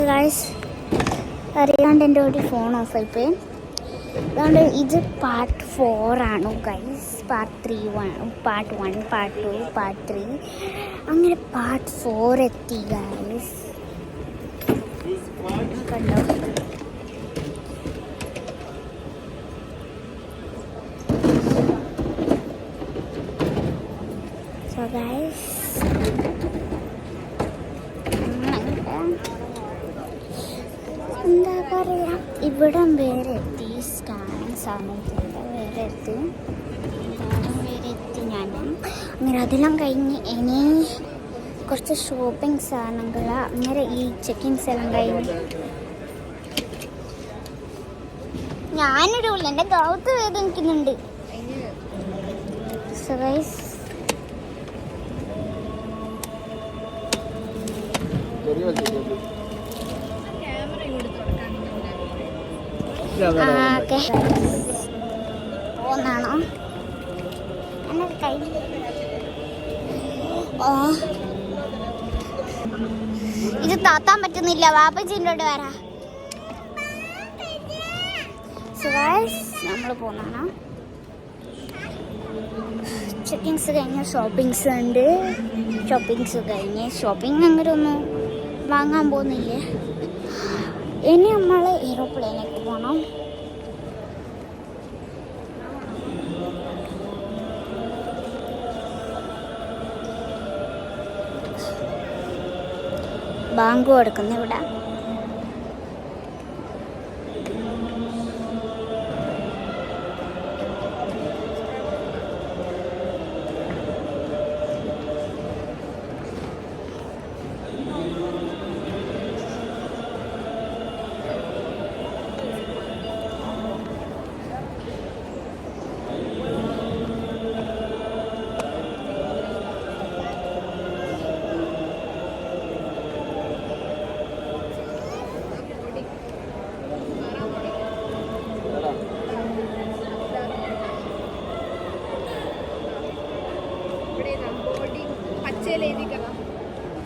So guys അറിയാണ്ട് എൻ്റെ ഒരു ഫോൺ ഓഫായിപ്പോയി. അതുകൊണ്ട് ഇത് പാർട്ട് 4 ആണ് guys. Part 3 part 1 part 2 part 3 അങ്ങനെ പാർട്ട് 4 എത്തി ഗൈസ്. കണ്ടോ? സോ ഗൈസ് എന്താ പറയുക, ഇവിടം വരെ എത്തി. സ്കാനിങ് സമയത്ത് വേറെ എത്തി ഞാൻ. അങ്ങനെ അതെല്ലാം കഴിഞ്ഞ് ഇനി കുറച്ച് ഷോപ്പിംഗ് സാധനങ്ങൾ, അങ്ങനെ ഈ ചെക്കിങ്സ് എല്ലാം കഴിഞ്ഞ് ഞാനിടൂല്ല, എൻ്റെ കൗത്ത് വേദനിക്കുന്നുണ്ട്. സോ ഗൈസ് പോന്നാണോ എന്നെ കൈ? ഇത് താത്താൻ പറ്റുന്നില്ല, വാപ്പച്ചിൻ്റെ വരാ. നമ്മൾ പോന്നാണോ? ചെക്കിങ്സ് കഴിഞ്ഞ് ഷോപ്പിങ്സ് ഉണ്ട്. ഷോപ്പിങ്സ് കഴിഞ്ഞ് ഷോപ്പിംഗ് അങ്ങനെ ഒന്നും വാങ്ങാൻ പോകുന്നില്ലേ. ഇനി നമ്മൾ എയ്റോപ്ലെയിനിലേക്ക് പോകണം. ബാങ്ക് കൊടുക്കുന്ന ഇവിടെ.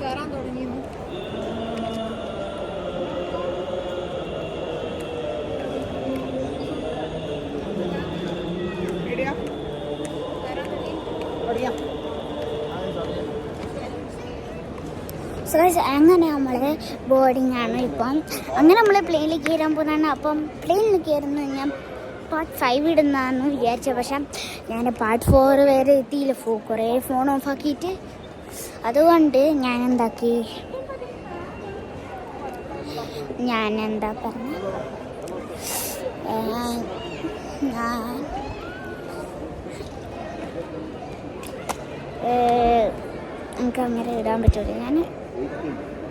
കയറാൻ തുടങ്ങിയിരുന്നു. അങ്ങനെ നമ്മൾ ബോർഡിംഗ് ആണ് ഇപ്പം. അങ്ങനെ നമ്മൾ പ്ലെയിനിൽ കയറാൻ പോകുന്നതാണ്. അപ്പം പ്ലെയിനിൽ കയറുന്നു ഞാൻ പാർട്ട് 5 ഇടുന്നതാണെന്ന് വിചാരിച്ചത്. പക്ഷെ ഞാൻ പാർട്ട് 4 വരെ എത്തിയില്ല. കുറേ ഫോൺ ഓഫാക്കിയിട്ട്. അതുകൊണ്ട് ഞാൻ എന്താ പറഞ്ഞ എനിക്ക് അങ്ങനെ ഇടാൻ പറ്റില്ല.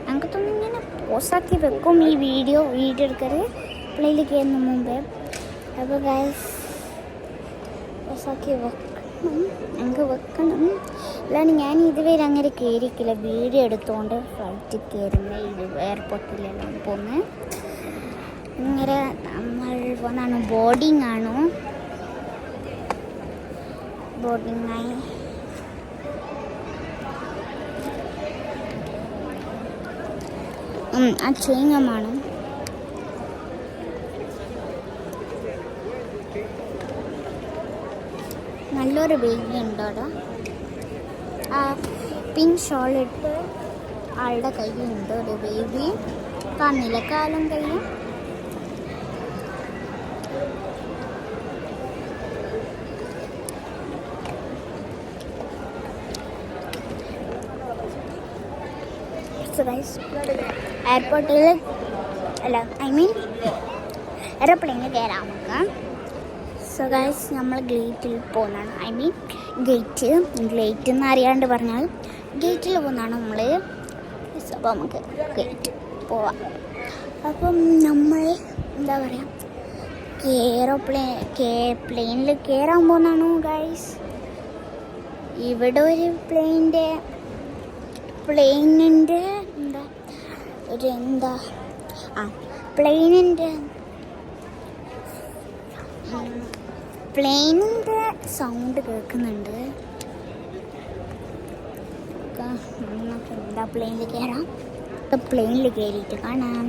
ഞങ്ങൾക്ക് തോന്നുന്നു ഇങ്ങനെ പോസ്റ്റാക്കി വെക്കും ഈ വീഡിയോ എടുക്കരുത് പ്ലേയിൽ കയറുന്ന മുമ്പേ. അപ്പോൾ ഗൈസ് പോസ്റ്റാക്കി ഞങ്ങൾക്ക് വെക്കണം. അല്ലാണ്ട് ഞാൻ ഇതുവരെ അങ്ങനെ കയറിക്കില്ല. വീഡിയോ എടുത്തുകൊണ്ട് ഫ്ലൈറ്റിൽ കയറുന്ന ഇത് എയർപോർട്ടിലെല്ലാം പോകുന്നത്. ഇങ്ങനെ നമ്മൾ പോകുന്നതാണ്. ബോർഡിംഗ് ആണോ? ബോർഡിങ്ങായി ആ ചെയ്യമാണ്. നല്ലൊരു ബേബി ഉണ്ട് അവിടെ. ആ പിങ്ക് ഷോളിട്ട് ആളുടെ കയ്യിലുണ്ട് ഒരു ബേബി. കാണില്ല കാലും കയ്യും. എയർപോർട്ടിൽ അല്ല, എയർപ്ലെയിനിൽ കയറാൻ നമുക്ക്. സോ ഗൈസ് നമ്മൾ ഗേറ്റിൽ പോകുന്നതാണ്. ഗേറ്റ് എന്ന് അറിയാണ്ട് പറഞ്ഞാൽ ഗേറ്റിൽ പോകുന്നതാണ് നമ്മൾ. അപ്പോൾ നമുക്ക് ഗേറ്റ് പോവാം. അപ്പം നമ്മൾ എന്താ പറയുക, പ്ലെയിനിൽ കയറാൻ പോകുന്നതാണോ ഗൈസ്? ഇവിടെ ഒരു പ്ലെയിനിൻ്റെ പ്ലെയിനിൻ്റെ സൗണ്ട് കേൾക്കുന്നുണ്ട്. നമുക്ക് എന്താ പ്ലെയിനിൽ കയറാം. പ്ലെയിനിൽ കയറിയിട്ട് കാണാം.